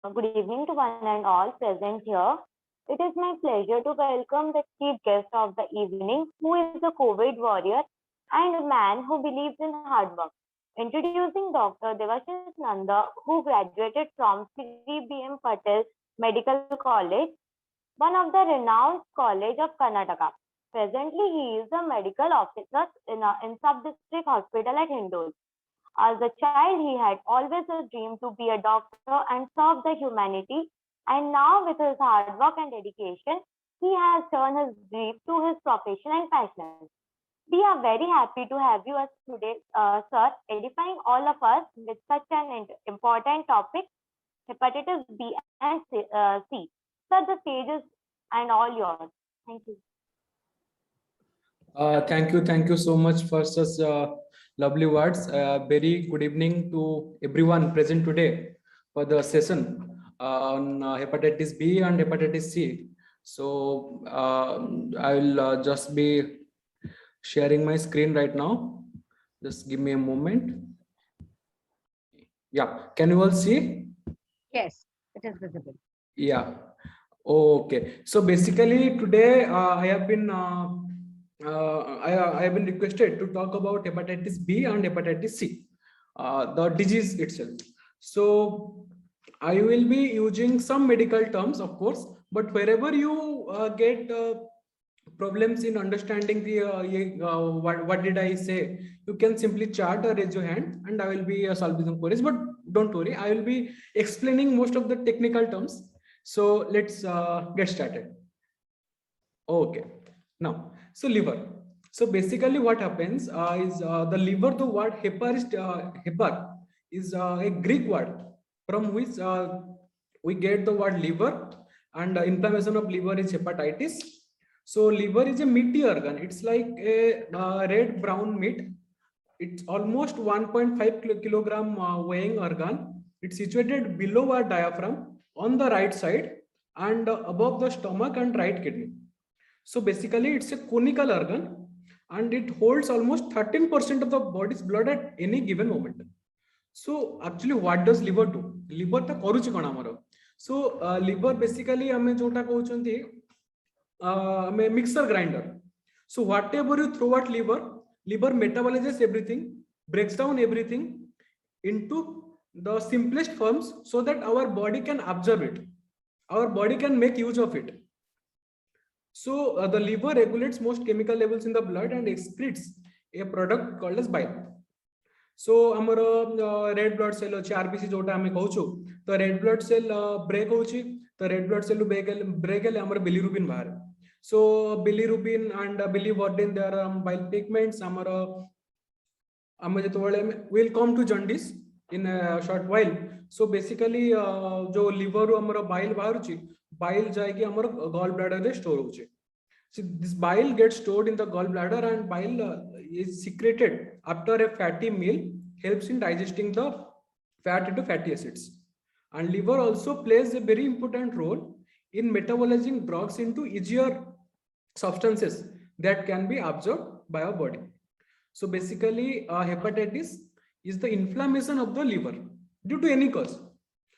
Good evening to one and all present here. It is my pleasure to welcome the chief guest of the evening, who is a COVID warrior and a man who believes in hard work. Introducing Dr. Devashish Nanda, who graduated from Sri B.M. Patel Medical College, one of the renowned college of Karnataka. Presently, he is a medical officer in Sub-District Hospital at Hindol. As a child, he had always a dream to be a doctor and serve the humanity. And now, with his hard work and dedication, he has turned his dream to his profession and passion. We are very happy to have you as today, sir, edifying all of us with such an important topic, hepatitis B and C. Sir, the stage is and all yours. Thank you. Thank you so much for such lovely words. Very good evening to everyone present today for the session on hepatitis B and hepatitis C. So I will just be sharing my screen right now. Just give me a moment. Yeah, can you all see? Yes, it is visible. Yeah. Okay. So basically today I have been I have been requested to talk about hepatitis B and hepatitis C, the disease itself. So I will be using some medical terms, of course, but wherever you get problems in understanding the what did I say, you can simply chat or raise your hand, and I will be solving some queries. But don't worry, I will be explaining most of the technical terms. So let's get started. Okay. Now, so liver. So basically what happens is the liver, the word hepar is a Greek word from which we get the word liver, and inflammation of liver is hepatitis. So liver is a meaty organ. It's like a red brown meat. It's almost 1.5 kilogram weighing organ. It's situated below our diaphragm on the right side and above the stomach and right kidney. So basically it's a conical organ and it holds almost 13% of the body's blood at any given moment. So actually what does liver do? Liver ta karuchi kona amaro. So liver basically ame jota कहउचंती mixer grinder. So whatever you throw at liver metabolizes everything, breaks down everything into the simplest forms so that our body can absorb it. Our body can make use of it. So the liver regulates most chemical levels in the blood and excretes a product called as bile. So our red blood cell अच्छे RBC जोटा हमें कहूचु तो red blood cell break होची तो red blood cell break हेले हमारे bilirubin बाहर. So bilirubin and biliverdin there are bile pigments हमारा we'll come to jaundice in a short while. So basically जो liver रो हमारा bile बाहर ची bile जाएगी हमारा gall bladder में store होचे. So this bile gets stored in the gallbladder and bile is secreted after a fatty meal, helps in digesting the fat into fatty acids. And liver also plays a very important role in metabolizing drugs into easier substances that can be absorbed by our body. So basically hepatitis is the inflammation of the liver due to any cause.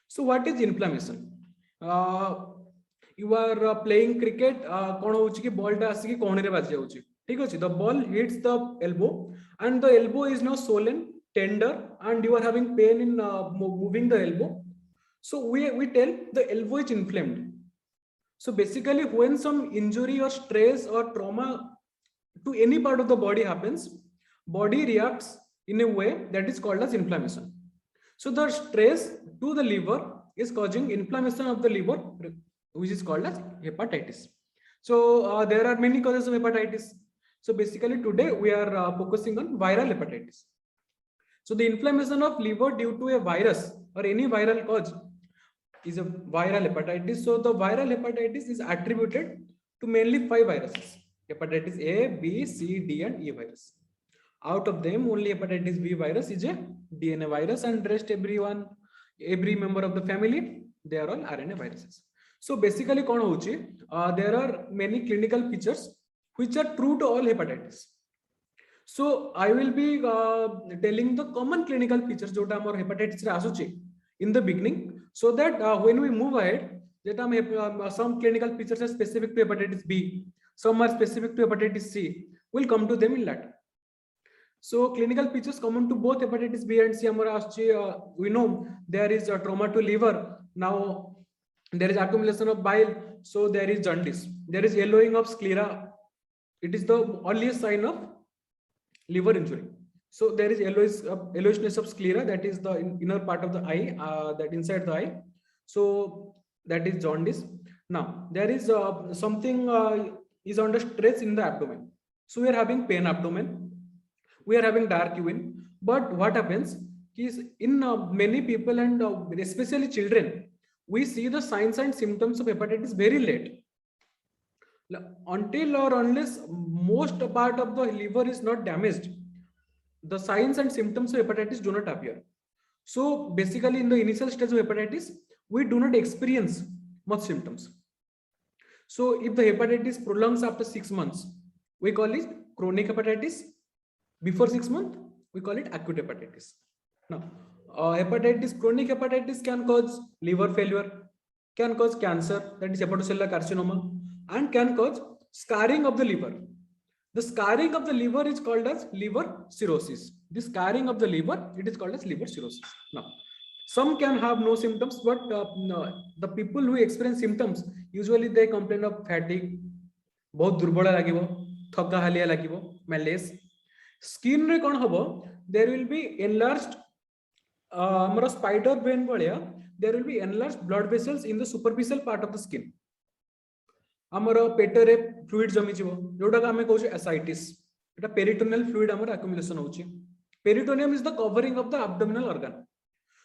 So what is inflammation? You are playing cricket, कौन होची कि ball टा आसी कि कोने रे बाज जाउची, ठीक होची. The ball hits the elbow and the elbow is now swollen, tender, and you are having pain in moving the elbow. So we tell the elbow is inflamed. So basically when some injury or stress or trauma to any part of the body happens, body reacts in a way that is called as inflammation. So the stress to the liver is causing inflammation of the liver, which is called as hepatitis. So there are many causes of hepatitis. So basically today we are focusing on viral hepatitis. So the inflammation of liver due to a virus or any viral cause is a viral hepatitis. So the viral hepatitis is attributed to mainly 5 viruses: hepatitis A, B, C, D, and E virus. Out of them, only hepatitis B virus is a DNA virus, and rest every member of the family, they are all RNA viruses. So basically कौन होची? There are many clinical features which are true to all hepatitis. So I will be telling the common clinical features जोटा हमारे hepatitis रे आसुची in the beginning. So that when we move ahead, that some clinical features are specific to hepatitis B, some are specific to hepatitis C. We'll come to them in later. So clinical features common to both hepatitis B and C. We know there is a trauma to liver. Now there is accumulation of bile, so there is jaundice. There is yellowing of sclera. It is the earliest sign of liver injury. So there is yellowishness of sclera, that is the inner part of the eye, that inside the eye. So that is jaundice. Now there is something is under stress in the abdomen. So we are having pain abdomen, we are having dark urine. But what happens is in many people and especially children, we see the signs and symptoms of hepatitis very late. Until or unless most part of the liver is not damaged, the signs and symptoms of hepatitis do not appear. So basically in the initial stage of hepatitis, we do not experience much symptoms. So if the hepatitis prolongs after 6 months, we call it chronic hepatitis. Before 6 months, we call it acute hepatitis. Now, chronic hepatitis can cause liver failure, can cause cancer, that is hepatocellular carcinoma, and can cause scarring of the liver. The scarring of the liver is called as liver cirrhosis. The scarring of the liver, it is called as liver cirrhosis. Now, some can have no symptoms, but the people who experience symptoms, usually they complain of fatigue, बहुत दुर्बल लागिबो, थका हालिया लागिबो, malaise. Skin रे कोन हबो, there will be enlarged हमर spider vein भलिया, there will be enlarged blood vessels in the superficial part of the skin. हमर पेटरे fluid जमी जिवो, जोटा का हमें कहू ascites. एटा peritoneal fluid हमर accumulation होची. Peritoneum is the covering of the abdominal organ.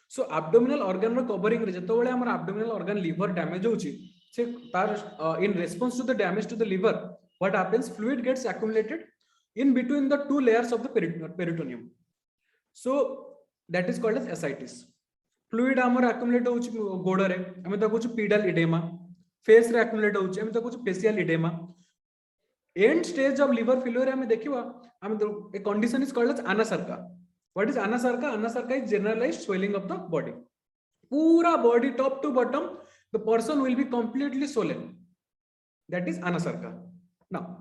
So abdominal organ row covering रे जतबेले हमर abdominal organ liver damage होची, से तार in response to the damage to the liver, what happens, fluid gets accumulated in between the two layers of the peritoneum. So that is called as ascites. Fluid हमर accumulate होची गोड़ रे, हमें ता कहू pedal edema. फेस रे accumulate होची, हमें ता कहू facial edema. End stage of liver failure हमें देखिवा, हमें a condition is called as anasarca. What is anasarca? Anasarca is generalized swelling of the body. Pura body top to bottom, the person will be completely swollen. That is anasarca. Now,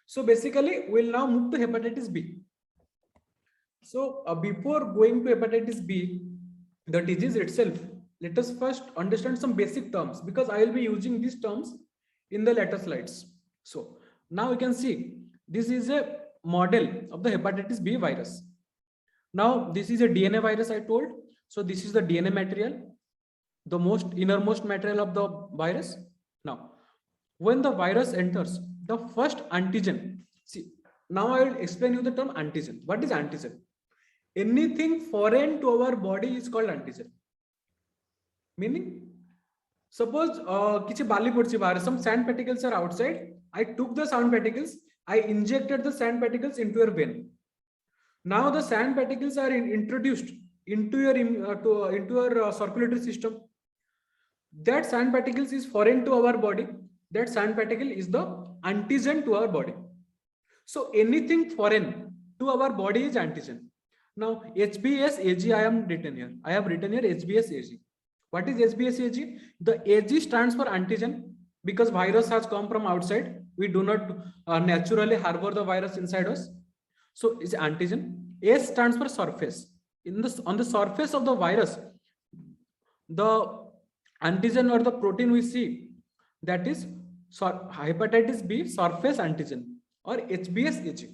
so basically we'll now move to hepatitis B. So before going to hepatitis B, the disease itself, let us first understand some basic terms, because I will be using these terms in the later slides. So now you can see this is a model of the hepatitis B virus. Now this is a DNA virus I told. So this is the DNA material, the innermost material of the virus. Now, when the virus enters, the first antigen. See, now I will explain you the term antigen. What is antigen? Anything foreign to our body is called antigen. Meaning, suppose some sand particles are outside. I took the sand particles, I injected the sand particles into your vein. Now the sand particles are introduced into your circulatory system. That sand particles is foreign to our body. That sand particle is the antigen to our body. So anything foreign to our body is antigen. Now HBsAg I have written here HBsAg. What is HBsAg? The Ag stands for antigen, because virus has come from outside. We do not naturally harbor the virus inside us. So it's antigen. S stands for surface. On the surface of the virus, the antigen or the protein we see, that is hepatitis B surface antigen or HBsAg.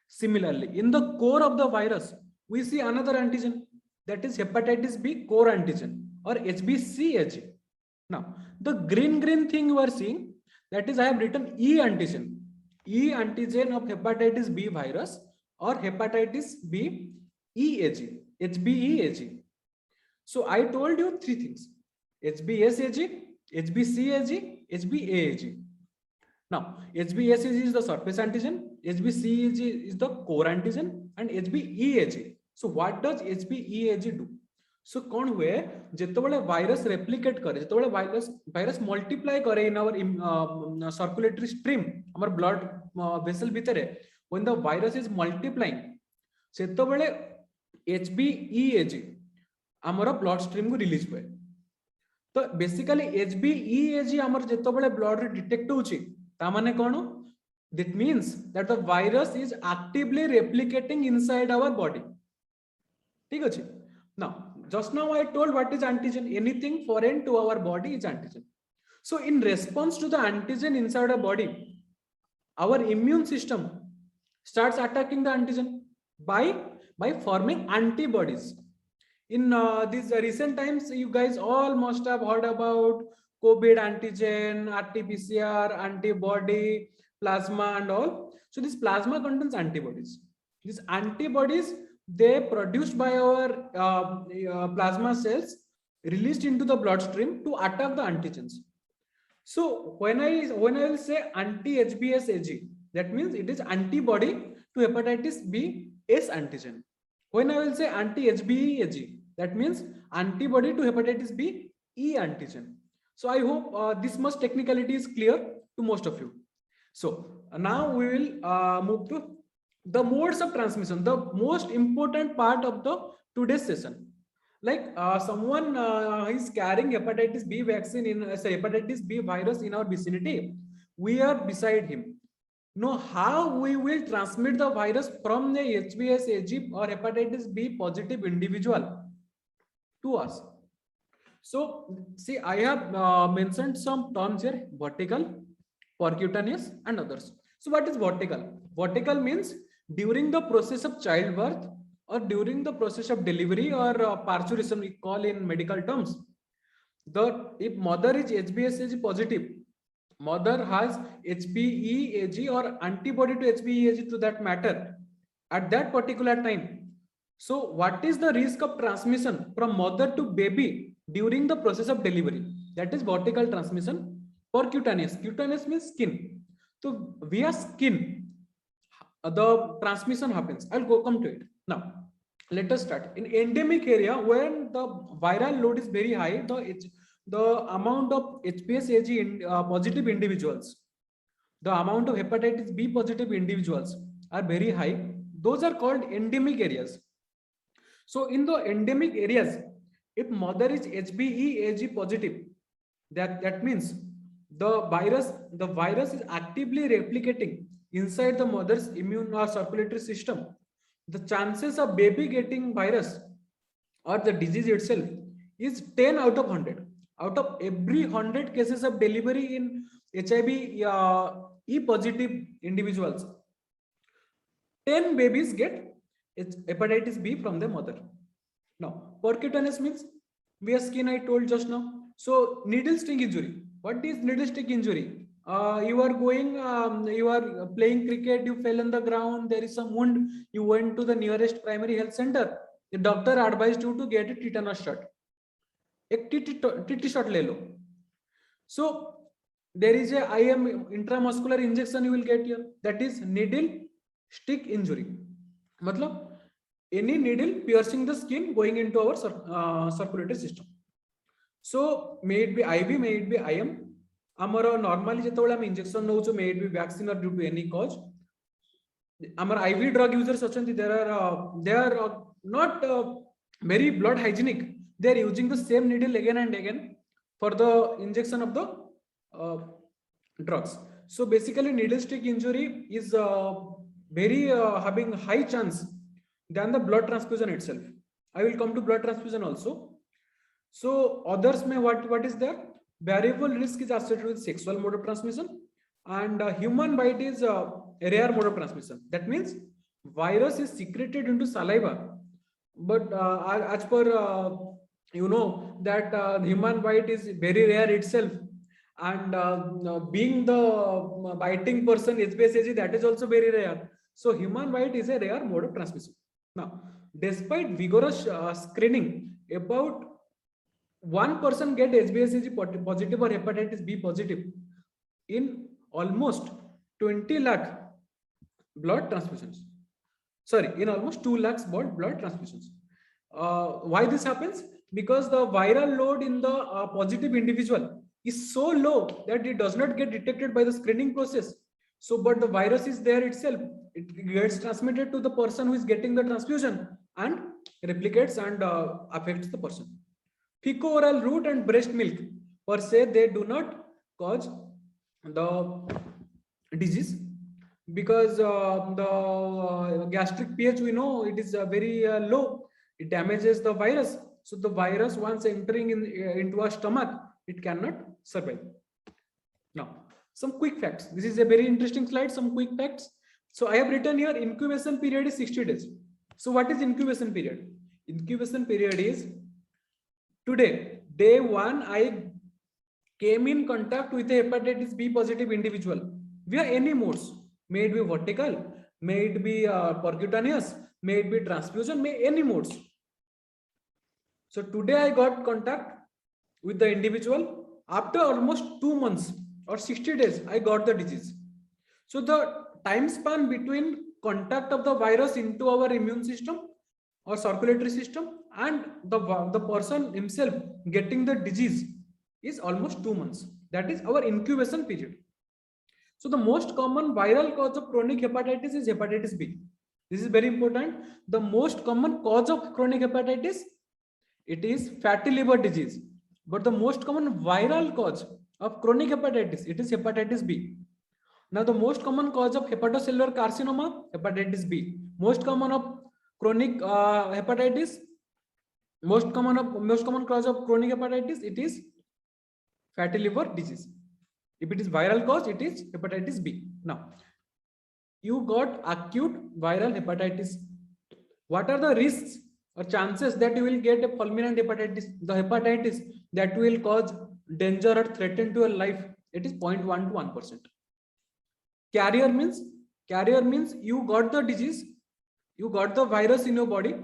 Similarly, in the core of the virus, we see another antigen, that is hepatitis B core antigen or HBcAg. Now, the green thing you are seeing, that is I have written E antigen. E antigen of hepatitis B virus or hepatitis B EAG, HBeAg. So I told you three things: HBsAg, HBcAg, HBeAg. Now, HBsAg is the surface antigen, HBcAg is the core antigen, and HBeAg. So what does HBeAg do? So कौन हुए जेतबेले virus replicate करे, जेतबेले virus multiply करे in our circulatory stream, our blood vessel भितरे, when the virus is multiplying, सेतबेले HBeAg हमारा blood stream को release हुए. तो basically HBeAg आमर जेतबेले ब्लड रे डिटेक्ट होची ता माने कोन, that means that the virus is actively replicating inside our body. ठीक अछि. Now just now I told what is antigen. Anything foreign to our body is antigen. So in response to the antigen inside our body, our immune system starts attacking the antigen by forming antibodies. In these recent times, you guys all must have heard about COVID antigen, RT-PCR, antibody, plasma and all. So this plasma contains antibodies. These antibodies, they produced by our plasma cells released into the bloodstream to attack the antigens. So when I will say anti-HBsAg, that means it is antibody to hepatitis B S antigen. When I will say anti-HBeAg, that means antibody to hepatitis B E antigen. So I hope this much technicality is clear to most of you. So now we will move to the modes of transmission, the most important part of the today's session. Like someone is carrying hepatitis B vaccine in hepatitis B virus in our vicinity, we are beside him. Know how we will transmit the virus from the HBsAg or hepatitis B positive individual to us. So see, I have mentioned some terms here: vertical, percutaneous, and others. So what is vertical? Vertical means during the process of childbirth or during the process of delivery or parturition, we call in medical terms. If mother is HBsAg positive, mother has HBeAg or antibody to HBeAg to that matter at that particular time. So what is the risk of transmission from mother to baby during the process of delivery? That is vertical transmission. Percutaneous, cutaneous means skin. So via skin, the transmission happens. I'll come to it. Now, let us start. In endemic area, when the viral load is very high, the amount of HBsAg positive individuals, the amount of hepatitis B positive individuals are very high. Those are called endemic areas. So in the endemic areas, if mother is HBeAg positive, that means the virus is actively replicating inside the mother's immune or circulatory system. The chances of baby getting virus or the disease itself is 10 out of 100. Out of every 100 cases of delivery in HIV E positive individuals, 10 babies get hepatitis B from their mother. Now, percutaneous means via skin, I told just now. So needle stick injury. What is needle stick injury? You are going, you are playing cricket, you fell on the ground, there is some wound, you went to the nearest primary health center. The doctor advised you to get a tetanus shot. एक TT shot ले लो. So there is a IM intramuscular injection you will get here. That is needle stick injury. मतलब any needle piercing the skin going into our circulatory system. So may it be IV, may it be IM. Amara normally जेतबेले हम injection नौचो, may it be vaccine or due to any cause. Amara IV drug users अछंती, they are not very blood hygienic. They are using the same needle again and again for the injection of the drugs. So basically needle stick injury is very having high chance than the blood transfusion itself. I will come to blood transfusion also. So others may what is there? Variable risk is associated with sexual mode of transmission, and human bite is a rare mode of transmission. That means virus is secreted into saliva, but as per you know that human bite is very rare itself, and being the biting person HBsAg, that is also very rare. So human bite is a rare mode of transmission. Now, despite vigorous screening, about 1% get HBsAg positive or hepatitis B positive in almost 20 lakh blood transfusions. Sorry, in almost 2 lakhs blood transfusions. Why this happens? Because the viral load in the positive individual is so low that it does not get detected by the screening process. So, but the virus is there itself. It gets transmitted to the person who is getting the transfusion and replicates and affects the person. Fecal root and breast milk per se, they do not cause the disease, because the gastric pH, we know it is very low. It damages the virus. So the virus, once entering into our stomach, it cannot survive. Now, some quick facts. This is a very interesting slide. Some quick facts. So I have written here, incubation period is 60 days. So what is incubation period? Incubation period is today, day 1, I came in contact with a hepatitis B positive individual via any modes, may it be vertical, may it be percutaneous, may it be transfusion, may any modes. So today I got contact with the individual. After almost 2 months or 60 days, I got the disease. So the time span between contact of the virus into our immune system or circulatory system and the person himself getting the disease is almost 2 months. That is our incubation period. So the most common viral cause of chronic hepatitis is hepatitis B. This is very important. The most common cause of chronic hepatitis, it is fatty liver disease. But the most common viral cause of chronic hepatitis, it is hepatitis B. Now the most common cause of hepatocellular carcinoma, hepatitis B. Most common of chronic hepatitis, most common cause of chronic hepatitis, it is fatty liver disease. If it is viral cause, it is hepatitis B. Now, you got acute viral hepatitis. What are the risks or chances that you will get a fulminant hepatitis? The hepatitis that will cause danger or threaten to your life, it is 0.1 to 1%. Carrier means you got the disease, you got the virus in your body,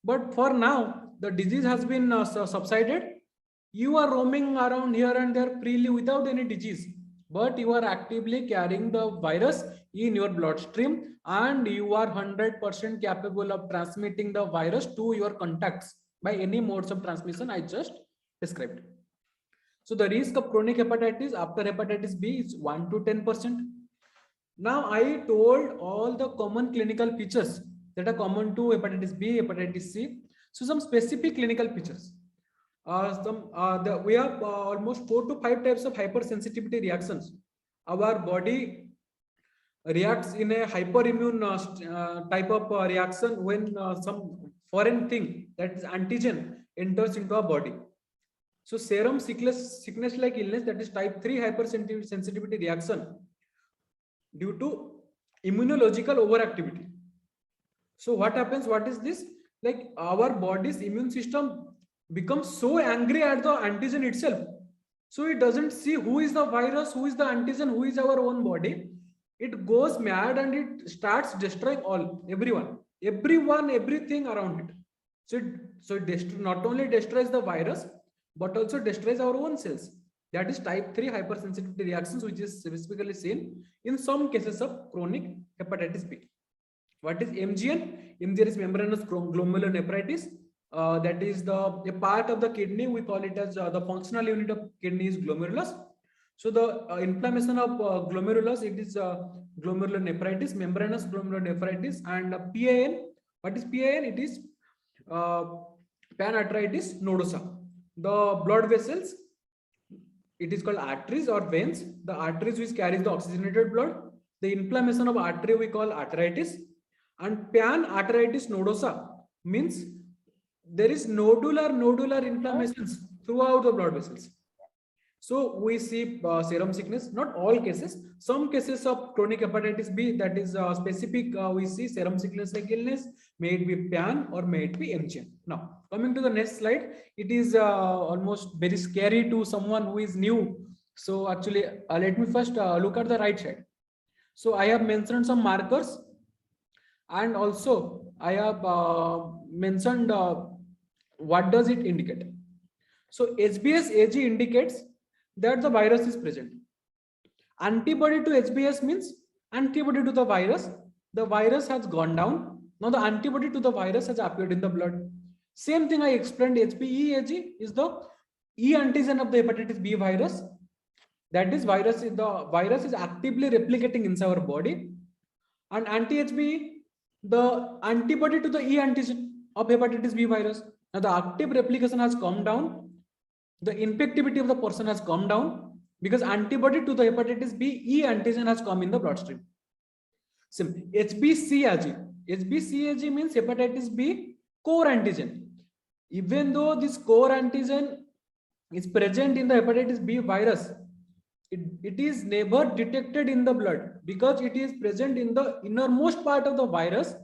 but for now the disease has been subsided. You are roaming around here and there freely without any disease, but you are actively carrying the virus in your bloodstream, and you are 100% capable of transmitting the virus to your contacts by any modes of transmission I just described. So the risk of chronic hepatitis after hepatitis B is 1 to 10%. Now I told all the common clinical features that are common to hepatitis B, hepatitis C. So some specific clinical features. We have almost 4 to 5 types of hypersensitivity reactions. Our body reacts in a hyperimmune type of reaction when some foreign thing, that is antigen, enters into our body. So serum sickness like illness, that is type 3 hypersensitivity reaction due to immunological overactivity. So what happens? What is this? Like our body's immune system becomes so angry at the antigen itself. So it doesn't see who is the virus, who is the antigen, who is our own body. It goes mad and it starts destroying everyone, everything around it. So it not only destroys the virus, but also destroys our own cells. That is type 3 hypersensitivity reactions, which is specifically seen in some cases of chronic hepatitis B. What is MGN? MGN is membranous glomerulonephritis. That is a part of the kidney. We call it as the functional unit of kidney is glomerulus. So the inflammation of glomerulus, it is glomerulonephritis, membranous glomerulonephritis, and PAN. What is PAN? It is panarteritis nodosa. The blood vessels, it is called arteries or veins. The arteries which carries the oxygenated blood. The inflammation of artery we call arteritis. And panarteritis nodosa means there is nodular inflammations throughout the blood vessels. So we see serum sickness, not all cases. Some cases of chronic hepatitis B, that is specific, we see serum sickness like illness, may it be PAN or may it be MGN. Now, coming to the next slide, it is almost very scary to someone who is new. So actually, let me first look at the right side. So I have mentioned some markers, and also I have mentioned what does it indicate. So HBsAg indicates that the virus is present. Antibody to HBs means antibody to the virus. The virus has gone down. Now the antibody to the virus has appeared in the blood. Same thing I explained, HBeAg is the E antigen of the hepatitis B virus. That is, the virus is actively replicating inside our body. And anti-HBe, the antibody to the E antigen of hepatitis B virus. Now the active replication has come down, the infectivity of the person has come down because antibody to the hepatitis B E antigen has come in the bloodstream. Same HBCAG. HBCAG means hepatitis B core antigen. Even though this core antigen is present in the hepatitis B virus, it is never detected in the blood because it is present in the innermost part of the virus.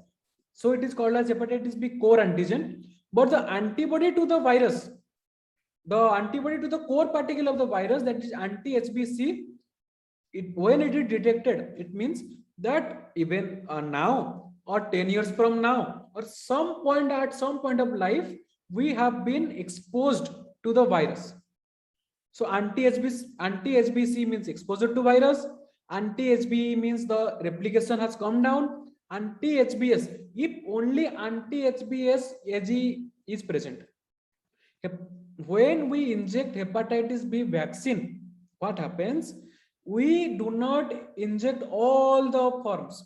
So it is called as hepatitis B core antigen. But the antibody to the virus, the antibody to the core particle of the virus, that is anti-HBC, when it is detected, it means that even now or 10 years from now or some point at some point of life, we have been exposed to the virus. So anti-HBC means exposure to virus. Anti-HBE means the replication has come down. Anti-HBS, if only anti-HBS AG is present. When we inject hepatitis B vaccine, what happens? We do not inject all the forms.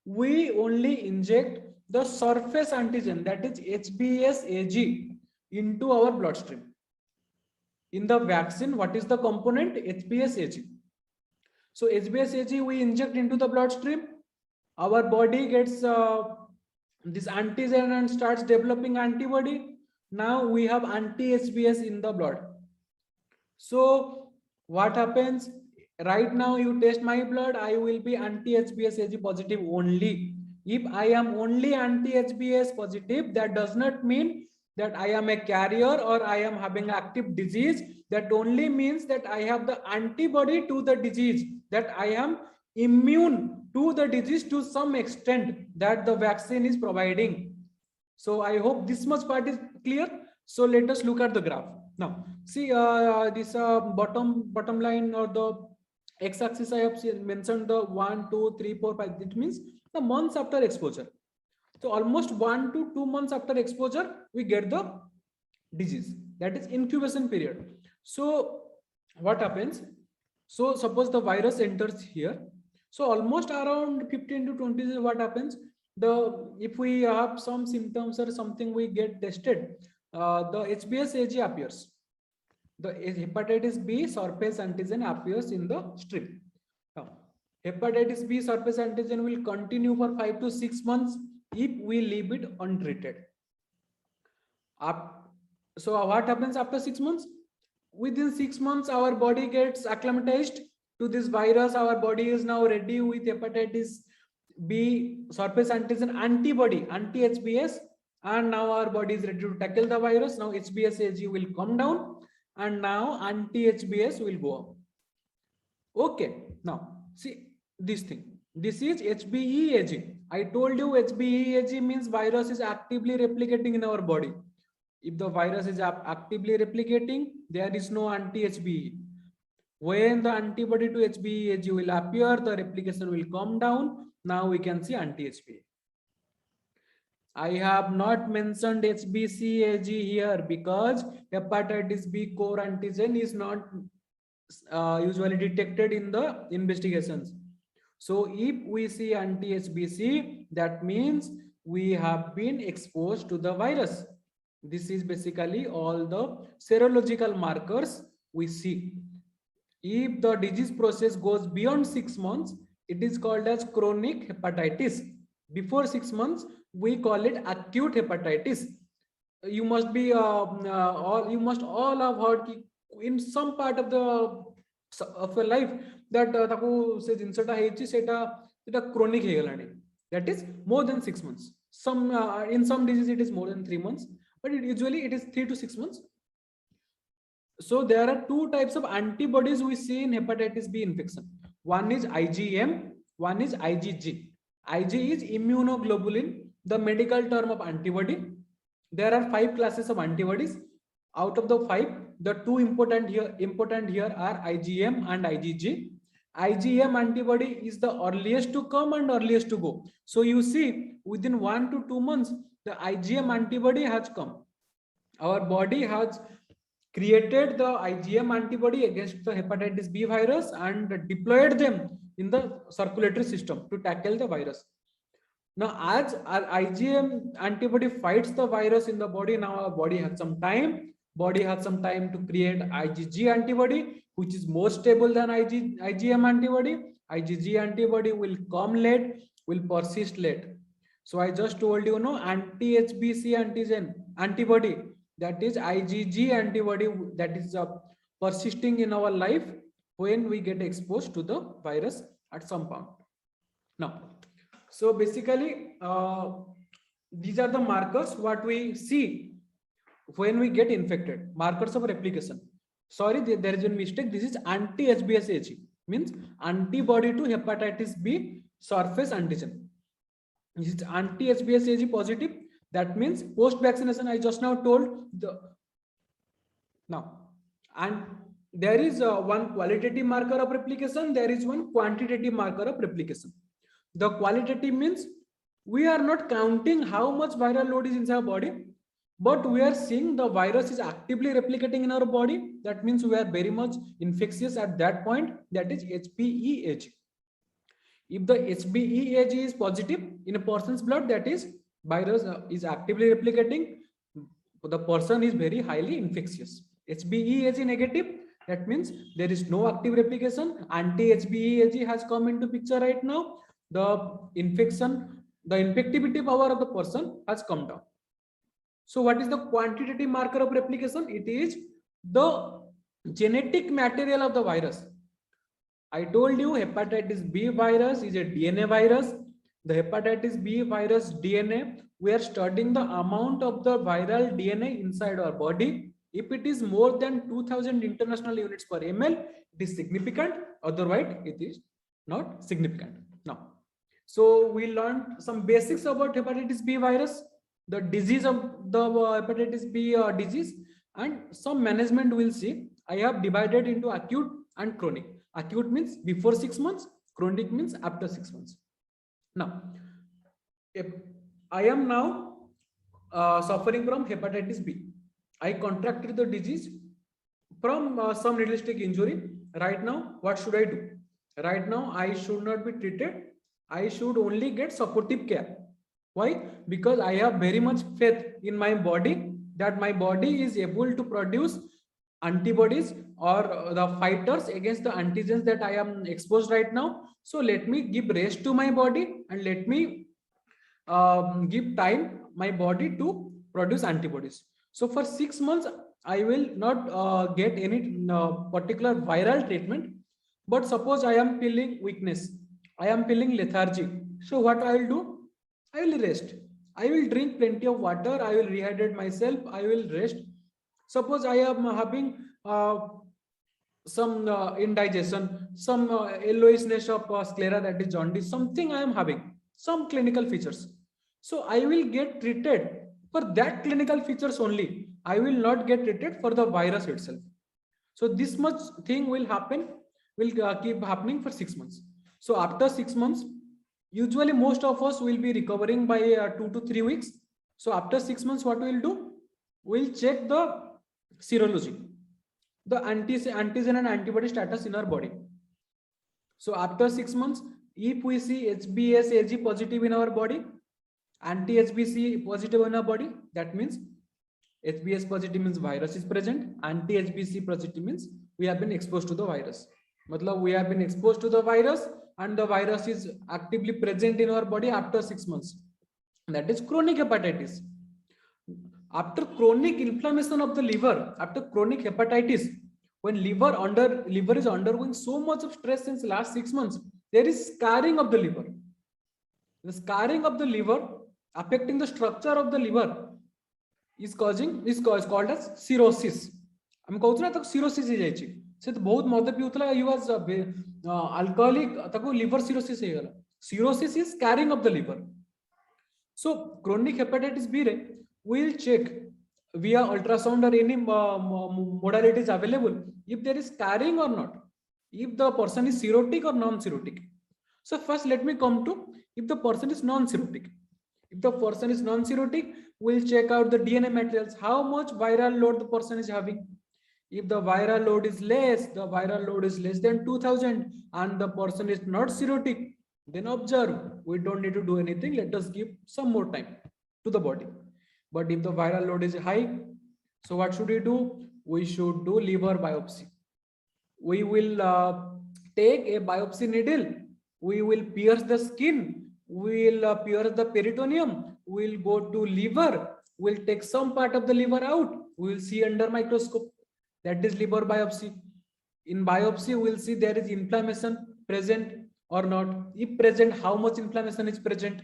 We only inject the surface antigen, that is HBs AG, into our bloodstream. In the vaccine, what is the component? HBs AG. So HBs AG we inject into the bloodstream. Our body gets this antigen and starts developing antibody. Now we have anti-HBs in the blood. So what happens? Right now you test my blood, I will be anti-HBs AG positive only. If I am only anti-HBs positive, that does not mean that I am a carrier or I am having active disease. That only means that I have the antibody to the disease, that I am immune to the disease to some extent that the vaccine is providing. So I hope this much part is clear. So let us look at the graph. Now see this bottom line or the x-axis, I have mentioned the 1, 2, 3, 4, 5. It means the months after exposure. So almost 1 to 2 months after exposure, we get the disease. That is incubation period. So what happens? So suppose the virus enters here. So almost around 15 to 20 days, what happens? If we have some symptoms or something, we get tested. The HBs AG appears. The hepatitis B surface antigen appears in the stream. Now, hepatitis B surface antigen will continue for 5 to 6 months if we leave it untreated. So what happens after 6 months? Within 6 months, our body gets acclimatized to this virus. Our body is now ready with hepatitis B surface antigen antibody, anti-HBs, and now our body is ready to tackle the virus. Now HBs AG will come down and now anti-HBs will go up. Okay, now see this thing. This is HBeAg. I told you HBeAg means virus is actively replicating in our body. If the virus is actively replicating, there is no anti-HBe. When the antibody to HBeAg will appear, the replication will come down. Now we can see anti-HBe. I have not mentioned HBCAg here because hepatitis B core antigen is not usually detected in the investigations. So if we see anti-HBC, that means we have been exposed to the virus. This is basically all the serological markers we see. If the disease process goes beyond 6 months, it is called as chronic hepatitis. Before 6 months, we call it acute hepatitis. You must be you must all have heard in some part of your life that chronic that is more than 6 months. In some diseases it is more than 3 months, but usually it is 3 to 6 months. So there are two types of antibodies we see in hepatitis B infection. One is IgM, one is IgG. Ig is immunoglobulin, the medical term of antibody. There are 5 classes of antibodies. Out of the 5, the 2 important here are IgM and IgG. IgM antibody is the earliest to come and earliest to go. So you see, within 1 to 2 months, the IgM antibody has come. Our body has created the IgM antibody against the hepatitis B virus and deployed them in the circulatory system to tackle the virus. Now, as our IgM antibody fights the virus in the body, now our body has some time. Body has some time to create IgG antibody, which is more stable than IgM antibody. IgG antibody will come late, will persist late. So I just told you, no, anti-HBC antigen antibody, that is IgG antibody, that is persisting in our life when we get exposed to the virus at some point. Now, so basically, these are the markers what we see when we get infected. Markers of replication. Sorry, there is a mistake. This is anti-HBsAg, means antibody to hepatitis B surface antigen. This is anti-HBsAg positive. That means post-vaccination. I just now told the now, and there is one qualitative marker of replication. There is one quantitative marker of replication. The qualitative means we are not counting how much viral load is inside our body, but we are seeing the virus is actively replicating in our body. That means we are very much infectious at that point. That is HBeAg. If the HBeAg is positive in a person's blood, that is virus is actively replicating. The person is very highly infectious. HBeAg negative, that means there is no active replication. Anti-HBeAg has come into picture right now. The infection, the infectivity power of the person has come down. So what is the quantitative marker of replication? It is the genetic material of the virus. I told you hepatitis B virus is a DNA virus. The hepatitis B virus DNA, we are studying the amount of the viral DNA inside our body. If it is more than 2000 international units per ml, it is significant. Otherwise, it is not significant. Now, so we learned some basics about hepatitis B virus, the disease of the hepatitis B disease, and some management we'll see. I have divided into acute and chronic. Acute means before 6 months, chronic means after 6 months. Now, if I am now suffering from hepatitis B, I contracted the disease from some realistic injury. Right now, what should I do? Right now, I should not be treated. I should only get supportive care. Why? Because I have very much faith in my body that my body is able to produce antibodies or the fighters against the antigens that I am exposed right now. So let me give rest to my body and let me give time my body to produce antibodies. So for 6 months, I will not get any particular viral treatment. But suppose I am feeling weakness, I am feeling lethargy. So what I will do? I will rest. I will drink plenty of water. I will rehydrate myself. I will rest. Suppose I am having some indigestion, some yellowishness of sclera, that is jaundice, something I am having, some clinical features. So I will get treated for that clinical features only. I will not get treated for the virus itself. So this much thing will happen, will keep happening for 6 months. So after 6 months, usually most of us will be recovering by 2 to 3 weeks. So after 6 months, what we'll do? We'll check the serology, the antigen and antibody status in our body. So after 6 months, if we see HBsAg positive in our body, anti-HBC positive in our body, that means HBs positive means virus is present. Anti-HBC positive means we have been exposed to the virus. Matlab we have been exposed to the virus and the virus is actively present in our body after 6 months. That is chronic hepatitis. After chronic inflammation of the liver, after chronic hepatitis, when liver is undergoing so much of stress since last 6 months, there is scarring of the liver. The scarring of the liver affecting the structure of the liver is called as cirrhosis. I'm कहूँ ना तक cirrhosis ही जाइए. से तो बहुत मद पिउतला, he was alcoholic, तको liver cirrhosis ही गला. Cirrhosis is scarring of the liver. So chronic hepatitis B re, we'll check via ultrasound or any modalities available if there is scarring or not, if the person is cirrhotic or non-cirrhotic. So first let me come to if the person is non-cirrhotic. If the person is non-cirrhotic, we'll check out the DNA materials, how much viral load the person is having. If the viral load is less, the viral load is less than 2000 and the person is not cirrhotic, then observe. We don't need to do anything. Let us give some more time to the body. But if the viral load is high, so what should we do? We should do liver biopsy. We will take a biopsy needle. We will pierce the skin. We will pierce the peritoneum. We will go to liver. We'll take some part of the liver out. We will see under microscope. That is liver biopsy. In biopsy, we'll see there is inflammation present or not. If present, how much inflammation is present.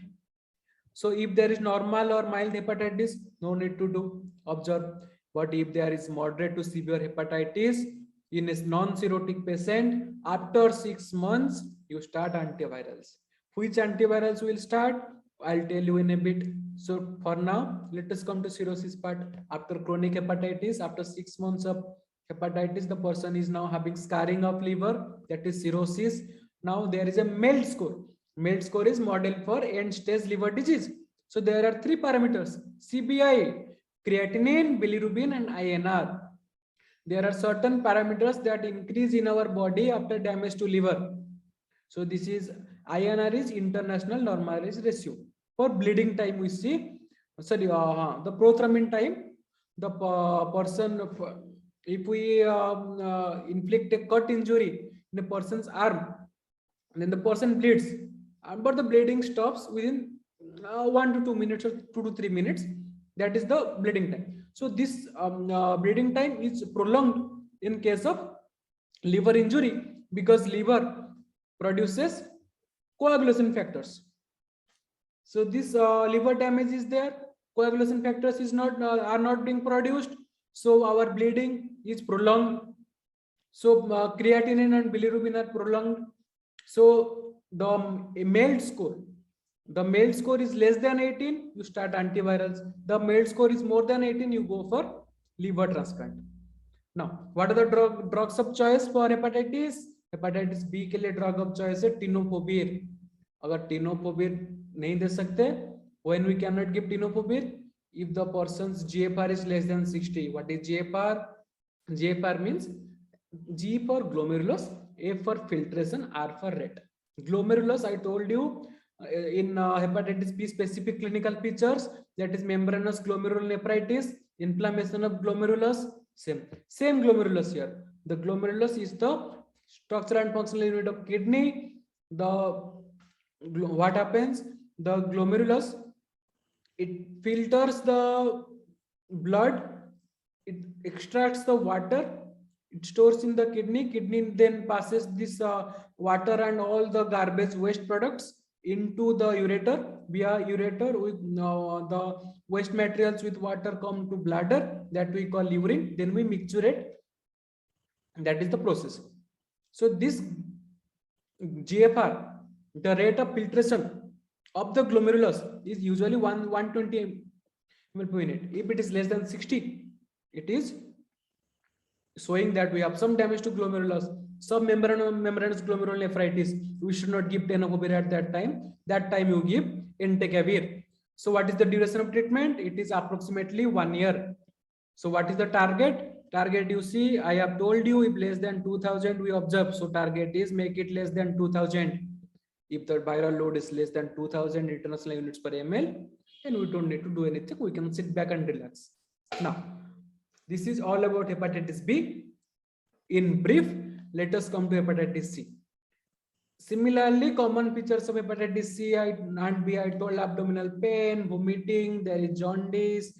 So if there is normal or mild hepatitis, no need to do observe. But if there is moderate to severe hepatitis in a non-cirrhotic patient, after 6 months, you start antivirals. Which antivirals will start? I'll tell you in a bit. So for now, let us come to cirrhosis part. After chronic hepatitis, after 6 months of hepatitis, the person is now having scarring of liver, that is cirrhosis. Now there is a MELD score. MELD score is model for end stage liver disease. So there are 3 parameters: CBI, creatinine, bilirubin, and INR. There are certain parameters that increase in our body after damage to liver. So this is INR is international normalized ratio. For bleeding time, we see, sorry, the prothrombin time, the person, if we inflict a cut injury in a person's arm, then the person bleeds, but the bleeding stops within 1 to 2 minutes or 2 to 3 minutes. That is the bleeding time. So this bleeding time is prolonged in case of liver injury, because liver produces coagulation factors. So this liver damage is there, coagulation factors is not are not being produced, so our bleeding is prolonged. So creatinine and bilirubin are prolonged. So the MELD score, the MELD score is less than 18, you start antivirals. The MELD score is more than 18, you go for liver transplant. Now, what are the drugs of choice for hepatitis? Hepatitis B के लिए drug of choice है tenofovir. अगर tenofovir नहीं दे सकते, when we cannot give tenofovir, if the person's GFR is less than 60. What is GFR? GFR means G for glomerulus, A for filtration, R for rate. Glomerulus, I told you, in hepatitis B specific clinical features, that is membranous glomerulonephritis, inflammation of glomerulus, same glomerulus here. The glomerulus is the structural and functional unit of kidney. What happens? The glomerulus, it filters the blood, it extracts the water, it stores in the kidney. Kidney then passes this water and all the garbage waste products into the ureter. Via ureter, with the waste materials with water come to bladder, that we call urine. Then we micturate. That is the process. So this GFR, the rate of filtration of the glomerulus, is usually 120 ml per minute. If it is less than 60, it is showing that we have some damage to glomerulus, some membranous glomerulonephritis. We should not give tenofovir at that time. That time you give entecavir. So what is the duration of treatment? It is approximately 1 year. So what is the target? Target, you see, I have told you, if less than 2000 we observe. So target is make it less than 2000. If the viral load is less than 2000 international units per ml, then we don't need to do anything. We can sit back and relax. Now, this is all about hepatitis B. In brief, let us come to hepatitis C. Similarly, common features of hepatitis C and B, I told: abdominal pain, vomiting, there is jaundice,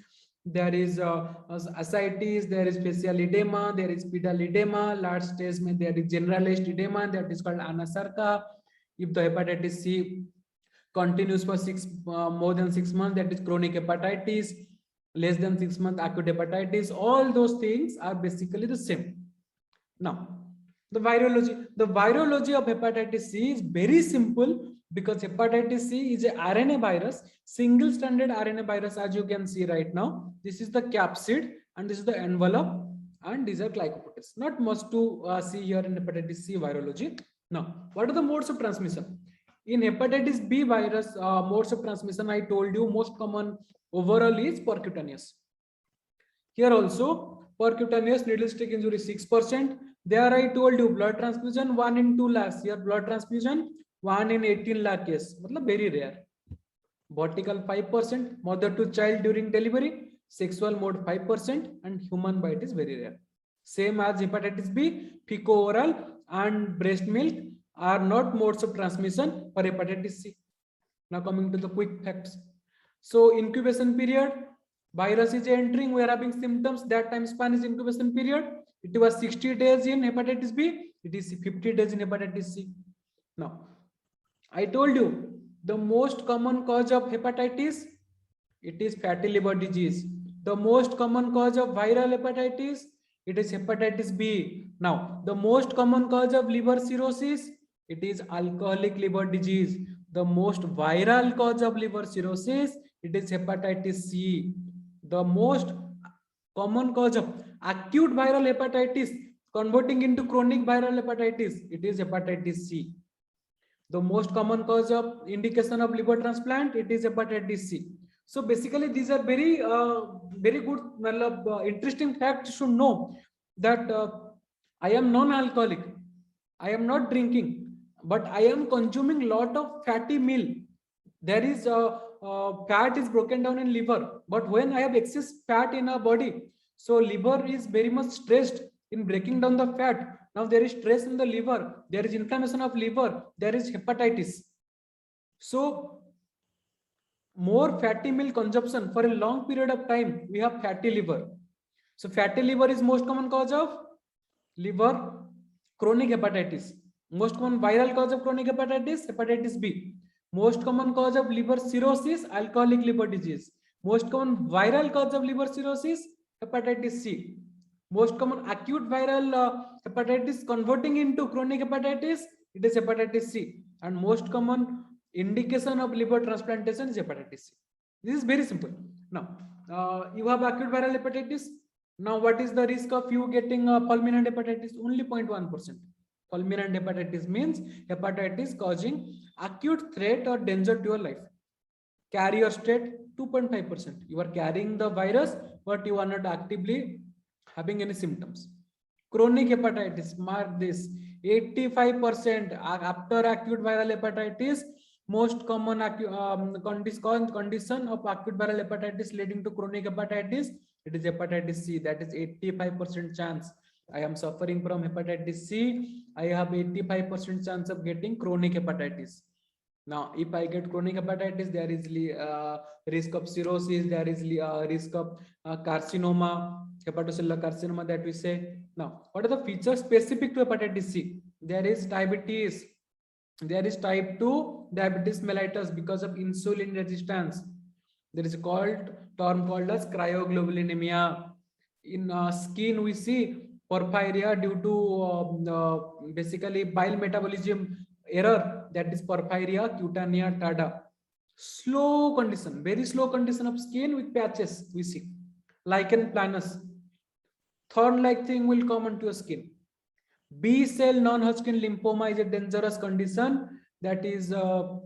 there is ascites, there is facial edema, there is pedal edema, large stage there is generalized edema, that is called anasarca. If the hepatitis C continues for more than 6 months, that is chronic hepatitis. Less than 6 months, acute hepatitis. All those things are basically the same. Now, the virology of hepatitis C is very simple, because hepatitis C is a RNA virus, single stranded RNA virus, as you can see right now. This is the capsid and this is the envelope, and these are glycoproteins. Not much to see here in hepatitis C virology. Now, what are the modes of transmission? In hepatitis B virus, modes of transmission, I told you most common overall is percutaneous. Here also, percutaneous needle stick injury 6%. There I told you blood transfusion 1 in 2 lakhs. Here blood transfusion 1 in 18 lakh case, मतलब very rare. Vertical 5%, mother to child during delivery, sexual mode 5%, and human bite is very rare. Same as hepatitis B, fecal-oral and breast milk are not modes of transmission for hepatitis C. Now coming to the quick facts. So incubation period, virus is entering, we are having symptoms, that time span is incubation period. It was 60 days in hepatitis B, it is 50 days in hepatitis C. Now, I told you the most common cause of hepatitis, it is fatty liver disease. The most common cause of viral hepatitis, it is hepatitis B. Now, the most common cause of liver cirrhosis, it is alcoholic liver disease. The most viral cause of liver cirrhosis, it is hepatitis C. The most common cause of acute viral hepatitis converting into chronic viral hepatitis, it is hepatitis C. The most common cause of indication of liver transplant, it is hepatitis C. So basically these are very good interesting facts to know that I am non-alcoholic, I am not drinking, but I am consuming lot of fatty meal. There is fat is broken down in liver, but when I have excess fat in our body, so liver is very much stressed in breaking down the fat. Now there is stress in the liver, there is inflammation of liver, there is hepatitis. So more fatty meal consumption for a long period of time, we have fatty liver. So fatty liver is most common cause of liver chronic hepatitis. Most common viral cause of chronic hepatitis, hepatitis B. Most common cause of liver cirrhosis, alcoholic liver disease. Most common viral cause of liver cirrhosis, hepatitis C. Most common acute viral hepatitis converting into chronic hepatitis, it is hepatitis C. And most common indication of liver transplantation is hepatitis C. This is very simple. Now, you have acute viral hepatitis. Now, what is the risk of you getting fulminant hepatitis? Only 0.1%. Fulminant hepatitis means hepatitis causing acute threat or danger to your life. Carrier state 2.5%. You are carrying the virus, but you are not actively having any symptoms. Chronic hepatitis, mark this, 85% after acute viral hepatitis. Most common condition of acute viral hepatitis leading to chronic hepatitis, it is hepatitis C. That is 85% chance. I am suffering from hepatitis C. I have 85% chance of getting chronic hepatitis. Now, if I get chronic hepatitis, there is risk of cirrhosis, there is risk of carcinoma, hepatocellular carcinoma that we say. Now, what are the features specific to hepatitis C? There is diabetes. There is type 2 diabetes mellitus because of insulin resistance. There is a term called as cryoglobulinemia. In skin, we see porphyria due to basically bile metabolism error, that is porphyria cutanea tarda. Slow condition, very slow condition of skin with patches we see. Lichen planus, thorn-like thing will come onto your skin. B cell non-Hodgkin lymphoma is a dangerous condition, that is a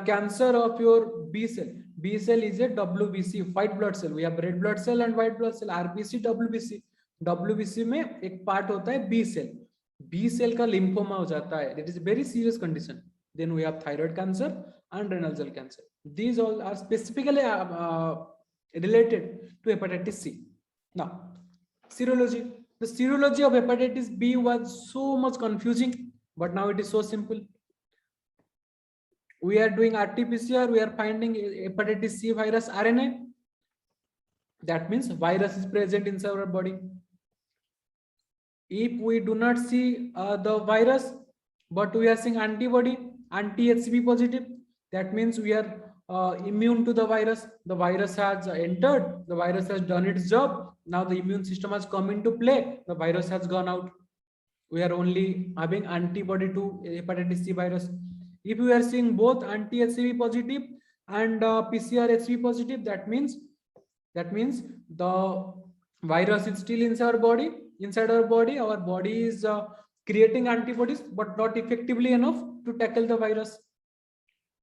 cancer of your B cell. B cell is a WBC, white blood cell. We have red blood cell and white blood cell, RBC, WBC. WBC में एक part होता है B cell. B cell का lymphoma हो जाता है. It is a very serious condition. Then we have thyroid cancer and renal cell cancer. These all are specifically related to hepatitis C. Now, serology. The serology of hepatitis B was so much confusing, but now it is so simple. We are doing RT-PCR, we are finding hepatitis C virus RNA. That means virus is present inside our body. If we do not see the virus, but we are seeing antibody, anti-HCV positive, that means we are immune to the virus. The virus has entered, the virus has done its job. Now the immune system has come into play, the virus has gone out. We are only having antibody to hepatitis C virus. If we are seeing both anti-HCV positive and PCR HCV positive, that means the virus is still inside our body. Our body is creating antibodies, but not effectively enough to tackle the virus.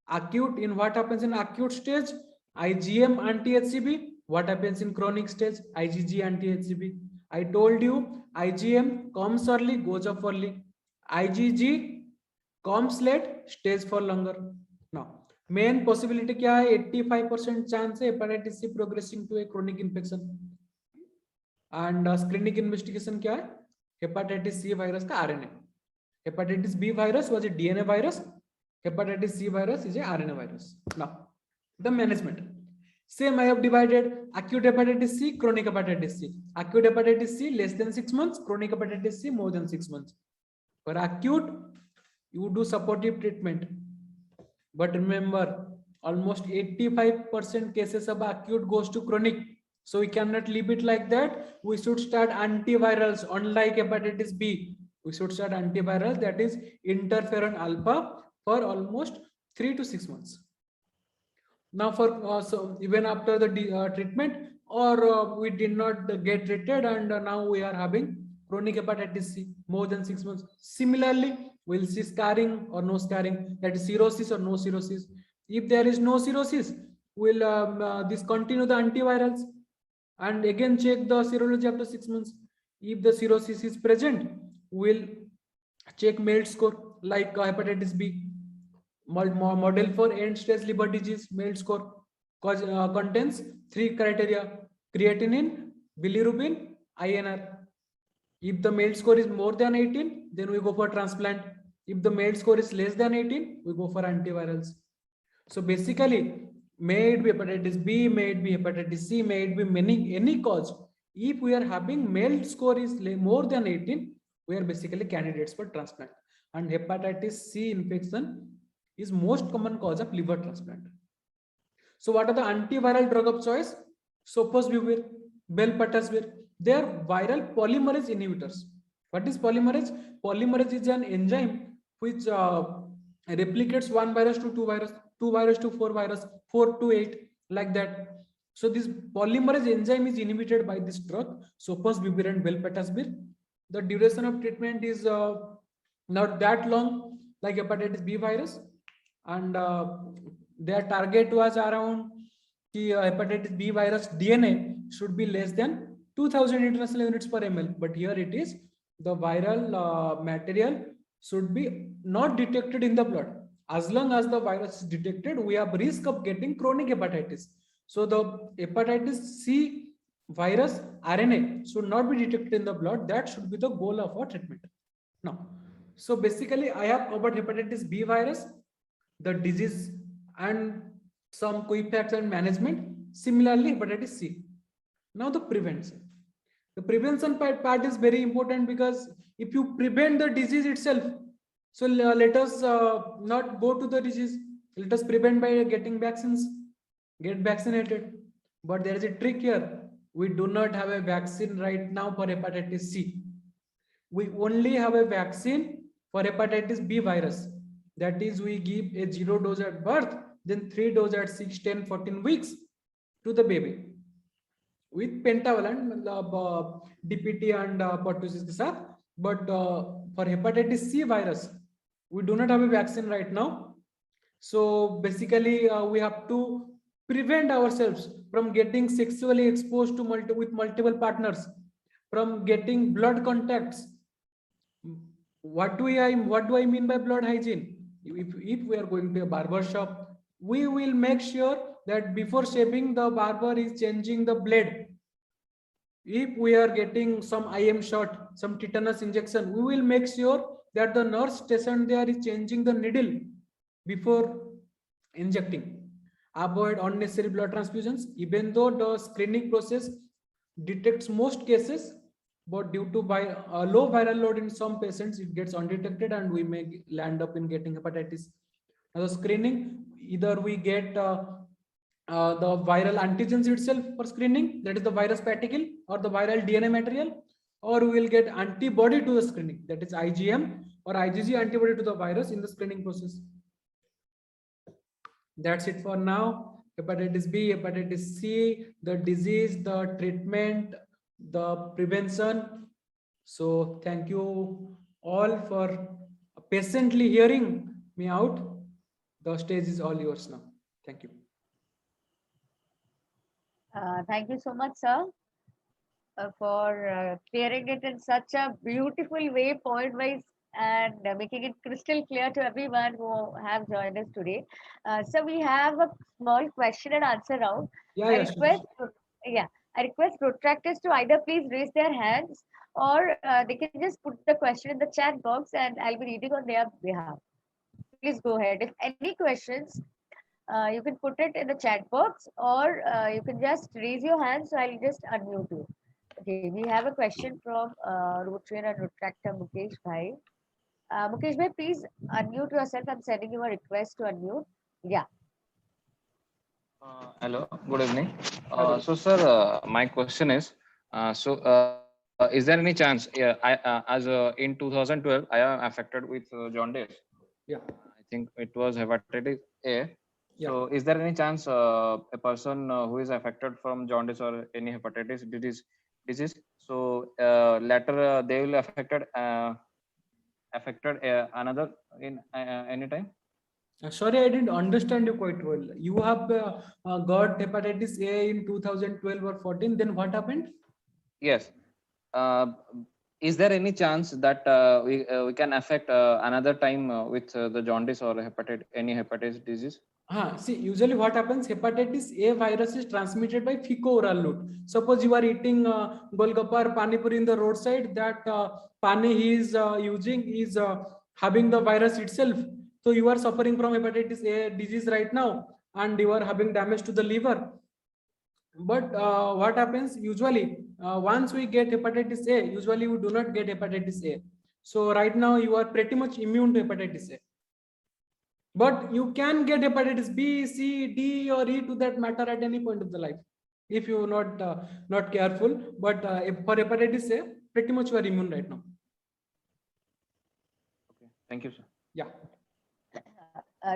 Acute, in what happens in acute stage? IgM anti-HCV. What happens in chronic stage? IgG anti-HCV. I told you IgM comes early, goes off early. IgG comes late, stays for longer. Now main possibility क्या है? 85% chance है hepatitis C progressing to a chronic infection. And screening investigation क्या है? Hepatitis C virus का RNA. Hepatitis B virus was a DNA virus. Hepatitis C virus is a RNA virus. Now the management. Same I have divided acute hepatitis C, chronic hepatitis C. Acute hepatitis C less than 6 months, chronic hepatitis C more than 6 months. For acute, you do supportive treatment. But remember, almost 85% cases of acute goes to chronic. So we cannot leave it like that. We should start antivirals, unlike hepatitis B. We should start antivirals, that is interferon alpha, for almost 3 to 6 months. Now for so even after the treatment, or we did not get treated, and now we are having chronic hepatitis C more than 6 months. Similarly, we'll see scarring or no scarring, that is cirrhosis or no cirrhosis. If there is no cirrhosis, we'll discontinue the antivirals and again check the serology after 6 months. If the cirrhosis is present, we'll check MELD score like hepatitis B. Model for end stage liver disease MELD score contains 3 criteria: creatinine, bilirubin, INR. If the MELD score is more than 18, then we go for transplant. If the MELD score is less than 18, we go for antivirals. So basically, may it be hepatitis B, may it be hepatitis C, may it be any cause. If we are having MELD score is more than 18, we are basically candidates for transplant. And hepatitis C infection is most common cause of liver transplant. So what are the antiviral drug of choice? Sofosbuvir, belpatasvir. They are viral polymerase inhibitors. What is polymerase? Polymerase is an enzyme which replicates one virus to two virus, two virus to four virus, 4 to 8, like that. So this polymerase enzyme is inhibited by this drug, sofosbuvir and belpatasvir. The duration of treatment is not that long like hepatitis B virus, and their target was around the hepatitis B virus DNA should be less than 2000 international units per ml, but here it is the viral material should be not detected in the blood. As long as the virus is detected, we have risk of getting chronic hepatitis. So the hepatitis C virus RNA should not be detected in the blood. That should be the goal of our treatment. Now, so basically I have covered hepatitis B virus, the disease and some quick facts and management. Similarly, hepatitis C. Now the prevention. The prevention part is very important, because if you prevent the disease itself, so let us not go to the disease. Let us prevent by getting vaccines, get vaccinated. But there is a trick here. We do not have a vaccine right now for hepatitis C. We only have a vaccine for hepatitis B virus. That is, we give a 0 dose at birth, then 3 dose at 6, 10, 14 weeks to the baby with pentavalent DPT and pertussis ke saath. But for hepatitis C virus, we do not have a vaccine right now. So basically, we have to prevent ourselves from getting sexually exposed to with multiple partners, from getting blood contacts. What do I mean by blood hygiene? If we are going to a barber shop, we will make sure that before shaving, the barber is changing the blade. If we are getting some IM shot, some tetanus injection, we will make sure that the nurse stationed there is changing the needle before injecting. Avoid unnecessary blood transfusions. Even though the screening process detects most cases, but due to low viral load in some patients, it gets undetected and we may land up in getting hepatitis. Now the screening, either we get the viral antigens itself for screening, that is the virus particle or the viral DNA material, or we will get antibody to the screening, that is IgM or IgG antibody to the virus in the screening process. That's it for now. Hepatitis B, hepatitis C, the disease, the treatment, the prevention. So thank you all for patiently hearing me out. The stage is all yours now. Thank you. Thank you so much, sir, for clearing it in such a beautiful way, point wise. and making it crystal clear to everyone who have joined us today. So we have a small question and answer round. Yeah, I yeah, sure. request, yeah, I request protractors to either please raise their hands or they can just put the question in the chat box and I'll be reading on their behalf. Please go ahead. If any questions, you can put it in the chat box or you can just raise your hand so I'll just unmute you. Okay, we have a question from Rotarian and Retractor Mukesh Bhai. Mukesh Bhai, please unmute yourself. I'm sending you a request to unmute. Yeah. Hello, good evening. Hello. Sir, my question is, is there any chance? Yeah, in 2012, I am affected with jaundice. Yeah, I think it was hepatitis A. yeah. So, is there any chance a person who is affected from jaundice or any hepatitis disease? So later they will affected another in any time? Sorry, I didn't understand you quite well. You have got hepatitis A in 2012 or 14. Then what happened? Yes. Uh, is there any chance that we can affect another time with the jaundice or any hepatitis disease? See, usually what happens, hepatitis A virus is transmitted by fecal-oral route. Suppose you are eating golgappa or pani puri in the roadside, that pani he is using is having the virus itself. So you are suffering from hepatitis A disease right now, and you are having damage to the liver. But what happens usually, once we get hepatitis A, usually we do not get hepatitis A. So right now you are pretty much immune to hepatitis A. But you can get hepatitis B, C, D, or E to that matter at any point of the life if you're not careful. But for hepatitis A, pretty much you are immune right now. Okay, thank you, sir. Yeah.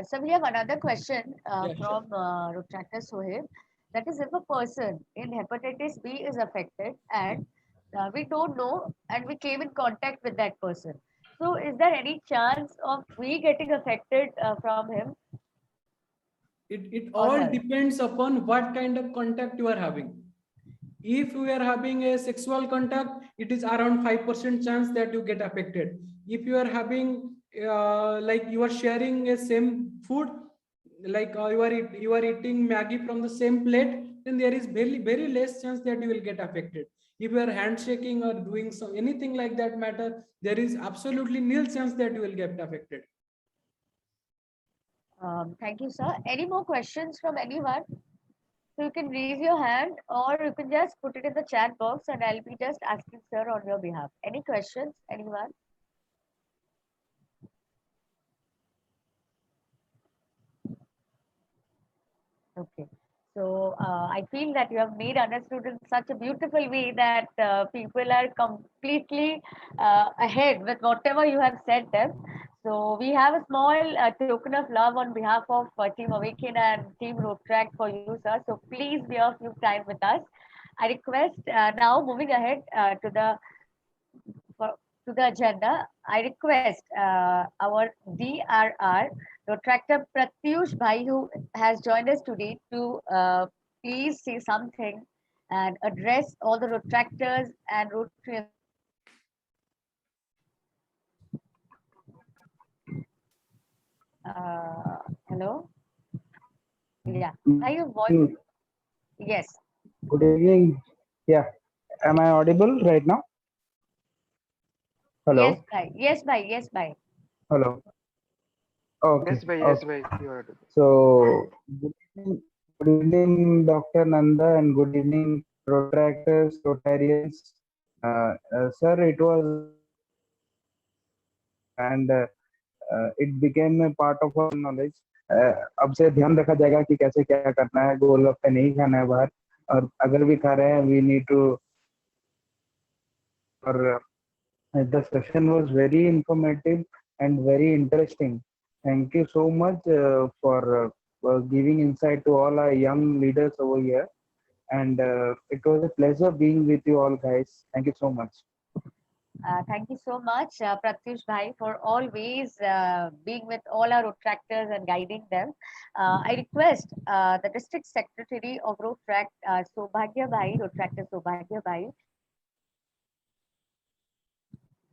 So we have another question Yeah, sure. from Rutractor Sohaib. That is, if a person in hepatitis B is affected and we don't know and we came in contact with that person. So is there any chance of we getting affected from him It or all her? depends upon what kind of contact you are having. If you are having a sexual contact, it is around 5% chance that you get affected. If you are having like you are sharing a same food, like you are eating Maggie from the same plate, then there is very less chance that you will get affected. If you are handshaking or doing anything like that matter, there is absolutely nil chance that you will get affected. Thank you, sir. Any more questions from anyone? So you can raise your hand or you can just put it in the chat box and I'll be just asking sir on your behalf. Any questions? Anyone? Okay. So I feel that you have made understood in such a beautiful way that people are completely ahead with whatever you have said them. So we have a small token of love on behalf of Team Awaken and Team Rotrack for you, sir. So please be a few time with us. I request now moving ahead for, to the agenda, I request our DRR, Retractor Pratyush Bhai, who has joined us today, to please say something and address all the retractors and Rotarians. Hello? Yeah. Are you voice? Mm, Yes. Good evening. Yeah. Am I audible right now? Yes, Hello. bhai. Yes, bhai. Yes, bhai. Hello. Okay. Yes, Okay. bhai, you are audible. So, good evening, Dr. Nanda, and good evening, Protractors, Rotarians. Sir, it was and it became a part of our knowledge. अब से ध्यान रखा जाएगा कि कैसे क्या करना है, गोलगप्पे नहीं खाना है बाहर, और अगर भी खा रहे हैं, we need to. और the session was very informative and very interesting. Thank you so much for giving insight to all our young leaders over here. And it was a pleasure being with you all, guys. Thank you so much. Thank you so much, Pratyush Bhai, for always being with all our Rotractors and guiding them. I request the District Secretary of Rotract, Sobhagya Bhai, Rotractor Sobhagya Bhai.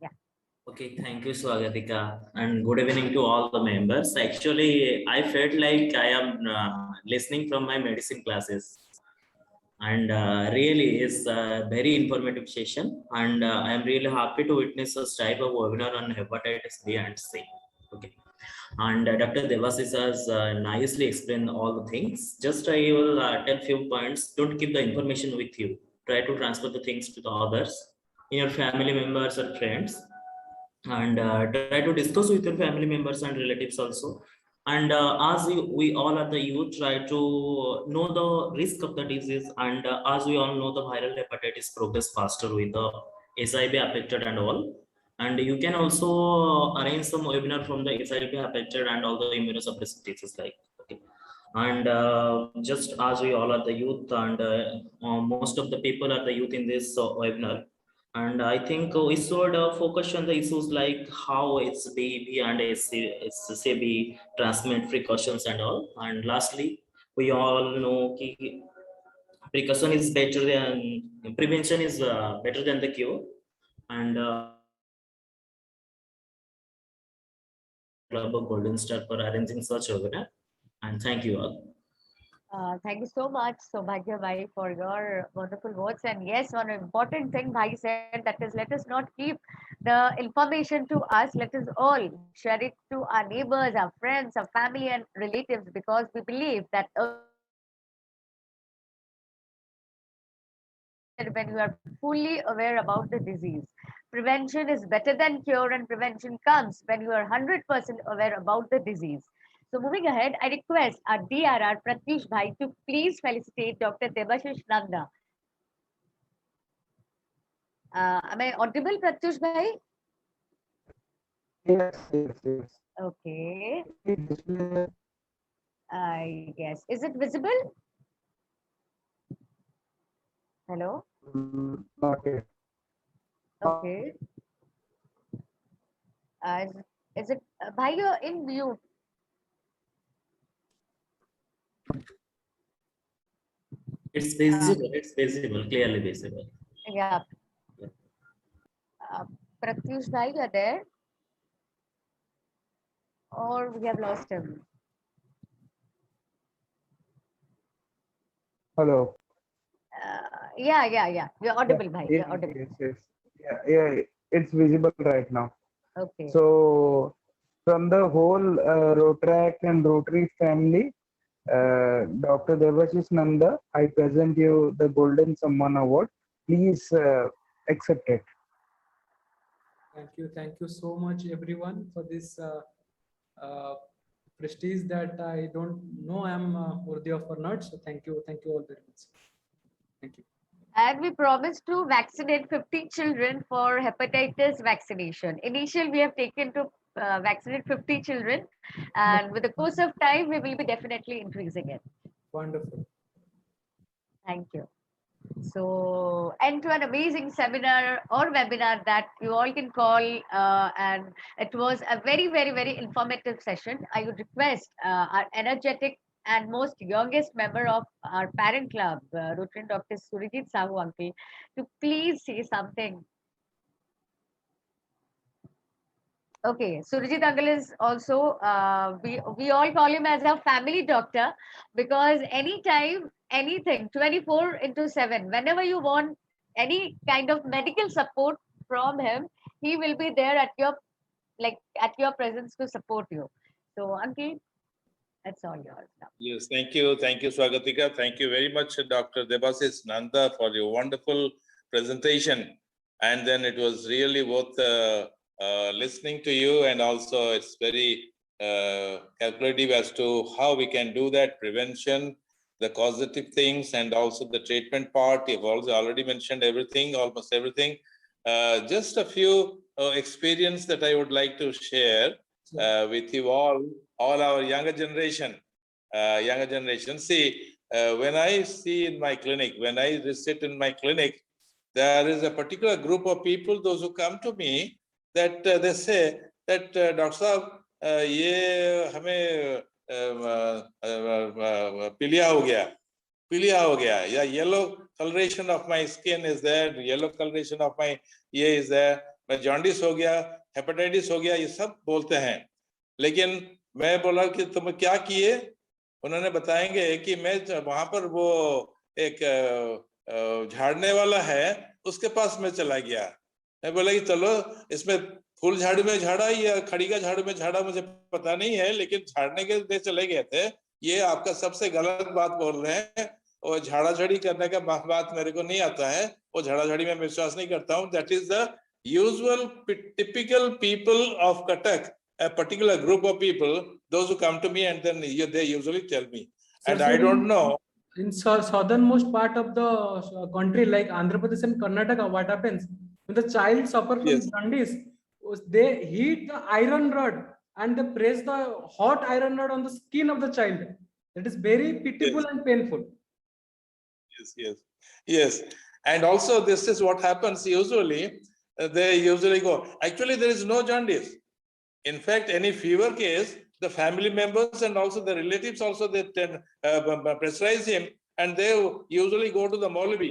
Yeah. Okay, thank you, Swagatika, and good evening to all the members. Actually, I felt like I am listening from my medicine classes, and really is a very informative session. And I am really happy to witness this type of webinar on hepatitis B and C. Okay, and Dr. Devasis has nicely explained all the things. Just I will tell few points. Don't keep the information with you. Try to transfer the things to the others, in your family members or friends, and try to discuss with your family members and relatives also. And as we all are the youth, try to know the risk of the disease. And as we all know, the viral hepatitis progress faster with the SIB affected and all. And you can also arrange some webinar from the SIB affected and all the immunosuppressive diseases like. Okay. And just as we all are the youth, and most of the people are the youth in this webinar, and I think we should focus on the issues like how it's BB and SCB transmit precautions and all. And lastly, we all know ki precaution is better than prevention is better than the cure. And Club of Golden Star for arranging such webinar. And thank you all. Thank you so much, Sobhagya Bhai, for your wonderful words. And yes, one important thing Bhai said, that is, let us not keep the information to us. Let us all share it to our neighbors, our friends, our family, and relatives, because we believe that when you are fully aware about the disease, prevention is better than cure, and prevention comes when you are 100% aware about the disease. So moving ahead, I request our DRR Pratyush Bhai to please felicitate Dr. Debashish Nanda. Am I audible, Pratyush Bhai? Yes, yes, yes. Okay. It display- Yes. Is it visible? Hello? Not yet. Okay. Is it, Bhai, you're in mute. It's visible, clearly visible. Yeah. Pratyush Bhai, you're there? Or we have lost him? Hello. Yeah. You're audible, Bhai. Yes, You're audible. yes, yes. Yeah, it's visible right now. Okay. So, from the whole Rotaract and Rotary family, Dr. Devashish Nanda, I present you the Golden Samman Award. Please accept it. Thank you so much, everyone, for this prestige that I don't know I'm worthy of or not. So thank you all very much. Thank you. And we promised to vaccinate 50 children for hepatitis vaccination. Initially, we have taken to vaccinate 50 children, and with the course of time, we will be definitely increasing it. Wonderful. Thank you. So, and to an amazing seminar or webinar that you all can call, and it was a very informative session. I would request our energetic and most youngest member of our parent club, Rotarian Dr. Surijit Sahu uncle, to please say something. Okay, Surjit uncle is also, we all call him as a family doctor, because anytime, anything, 24/7, whenever you want any kind of medical support from him, he will be there at your, like, at your presence to support you. So, uncle, that's all yours now. Yes, thank you, Swagatika. Thank you very much, Dr. Debashish Nanda, for your wonderful presentation. And then it was really worth listening to you, and also it's very calculative as to how we can do that prevention, the causative things, and also the treatment part. You've also already mentioned everything, almost everything. Just a few experience that I would like to share with you all our younger generation. See, when I see in my clinic, when I visit in my clinic, there is a particular group of people, those who come to me, that they say that Dr. Saab, ये हमें पीलिया हो गया, या yellow coloration of my skin is there, yellow coloration of my ear is there, मैं jaundice हो गया, hepatitis हो गया, ये सब बोलते हैं। लेकिन मैं बोला कि तुम क्या किए? उन्होंने बताएंगे कि मैं वहां पर वो एक झाड़ने वाला है, उसके पास में चला गया। मैं बोला कि चलो, इसमें फूल झाड़ू में झाड़ा या खड़ीका झाड़ू में झाड़ा मुझे पता नहीं है, लेकिन झाड़ने के लिए चले गए थे। ये आपका सबसे गलत बात बोल रहे हैं। और झाड़ा झाड़ी करने का बात मेरे को नहीं आता है, वो झाड़ा झाड़ी में विश्वास नहीं करता हूँ। That is the usual typical people of Cuttack, a particular group of people, those who come to me and then they usually tell me. And I don't know. In southernmost part of the country like Andhra Pradesh and Karnataka, what happens when the child suffers from Yes. jaundice? They heat the iron rod and they press the hot iron rod on the skin of the child. That is very pitiful Yes. and painful. Yes. And also this is what happens usually. They usually go, actually there is no jaundice. In fact, any fever case, the family members and also the relatives also, they pressurize him, and they usually go to the Maulvi.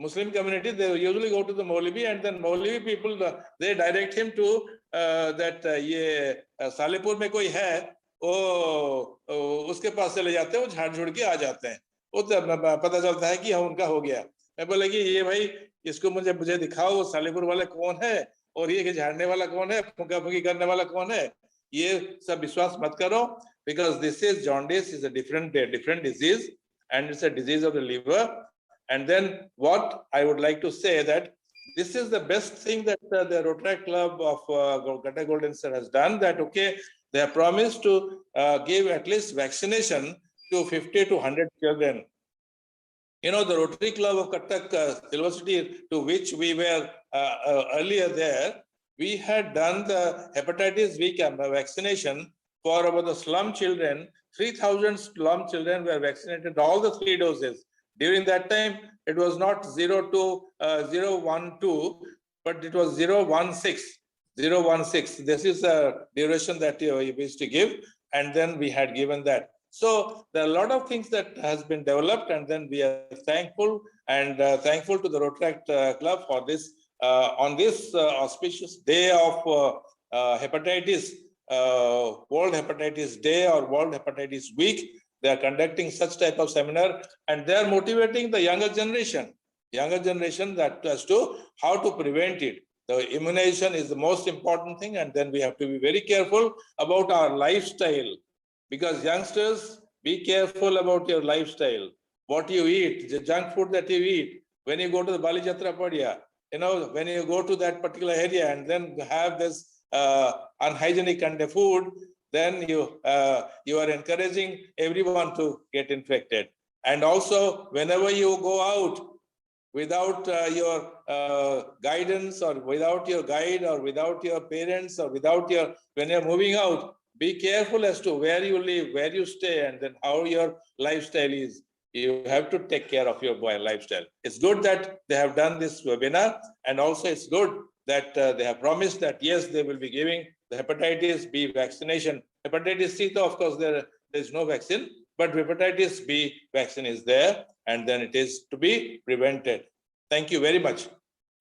Muslim community, they usually go to the Maulvi, and then Maulvi people, they direct him to that ये सालेपुर में कोई है, वो उसके पास चले जाते हैं, वो झाड़ झुड़ के आ जाते हैं। वो पता चलता है कि हाँ उनका हो गया। मैं बोला कि ये भाई, इसको मुझे दिखाओ, वो सालेपुर वाले कौन है और ये झाड़ने वाला कौन है, फूंका फूंकी करने वाला कौन है। ये सब विश्वास मत करो, because this is jaundice is a different disease, and it's a disease of the liver. And then what I would like to say that this is the best thing that the Rotaract Club of Cuttack Golden Star has done, that okay, they have promised to give at least vaccination to 50 to 100 children. You know, the Rotary Club of Cuttack, Silver City, to which we were earlier there, we had done the hepatitis B vaccination for about the slum children. 3,000 slum children were vaccinated, all the 3 doses. During that time, it was not 012, but it was 016. 016. This is the duration that we used to give, and then we had given that. So there are a lot of things that has been developed, and then we are thankful thankful to the Rotaract Club for this on this auspicious day of hepatitis, World Hepatitis Day or World Hepatitis Week. They are conducting such type of seminar, and they are motivating the younger generation that as to how to prevent it. The immunization is the most important thing, and then we have to be very careful about our lifestyle. Because youngsters, be careful about your lifestyle. What you eat, the junk food that you eat. When you go to the Bali Jatra Padya, you know, when you go to that particular area and then have this unhygienic kind of food, then you are encouraging everyone to get infected. And also, whenever you go out without your guidance, or without your guide, or without your parents, or without your, when you're moving out, be careful as to where you live, where you stay, and then how your lifestyle is. You have to take care of your lifestyle. It's good that they have done this webinar, and also it's good that they have promised that yes, they will be giving the hepatitis B vaccination. Hepatitis C, though, of course, there is no vaccine, but hepatitis B vaccine is there, and then it is to be prevented. Thank you very much.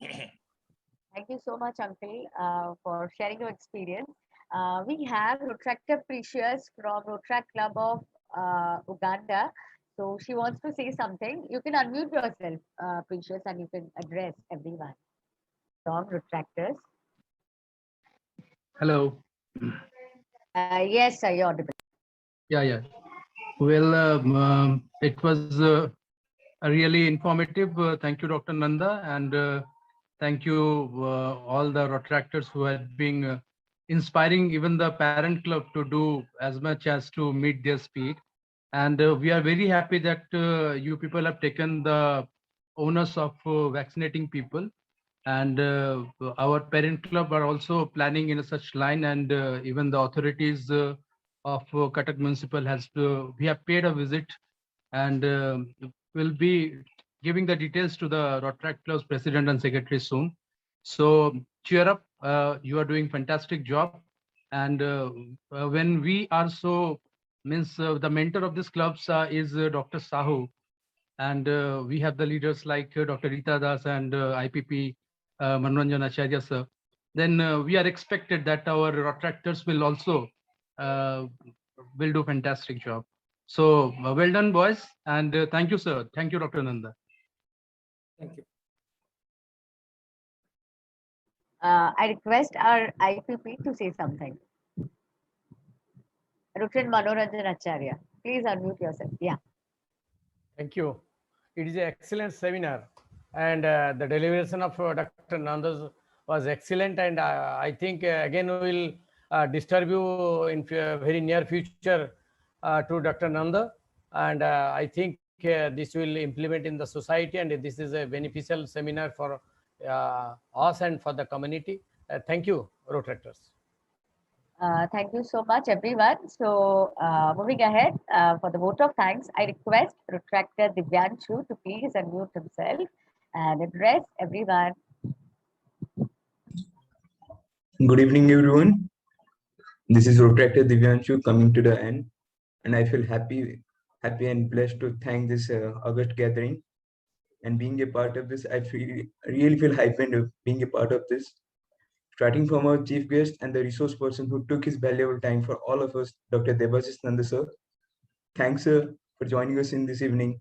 Thank you so much, Uncle, for sharing your experience. We have Rotractor Precious from Rotaract Club of Uganda. So she wants to say something. You can unmute yourself, Precious, and you can address everyone from Retractors. Hello. Yes, sir, you're audible. Yeah. Well, it was really informative. Thank you, Dr. Nanda, and thank you all the Rotaractors who have been inspiring even the parent club to do as much as to meet their speed. And we are very happy that you people have taken the onus of vaccinating people. And our parent club are also planning in such line, and even the authorities of Cuttack Municipal we have paid a visit, and will be giving the details to the Rotaract Club's president and secretary soon. So cheer up, you are doing fantastic job. And when we are so, means the mentor of this clubs is Dr. Sahu, and we have the leaders like Dr. Rita Das and IPP Manoranjan Acharya sir. then we are expected that our Rotractors will also will do fantastic job. So well done, boys, and thank you, sir. Thank you, Dr. Nanda. Thank you. I request our IPP to say something. Rukran Manoranjan Acharya, please unmute yourself. Yeah. Thank you. It is an excellent seminar, and the deliberation of Dr. Nanda was excellent. And I think again we will disturb you in very near future to Dr. Nanda, and I think this will implement in the society, and this is a beneficial seminar for us and for the community. Thank you, Rotractors. Thank you so much, everyone. So, moving ahead, for the vote of thanks, I request Protractor Divyanshu to please unmute himself and address everyone. Good evening, everyone. This is Protractor Divyanshu coming to the end, and I feel happy and blessed to thank this August gathering and being a part of this. I really feel hyped being a part of this. Starting from our chief guest and the resource person who took his valuable time for all of us, Dr. Debashish Nanda sir. Thanks, sir, for joining us in this evening.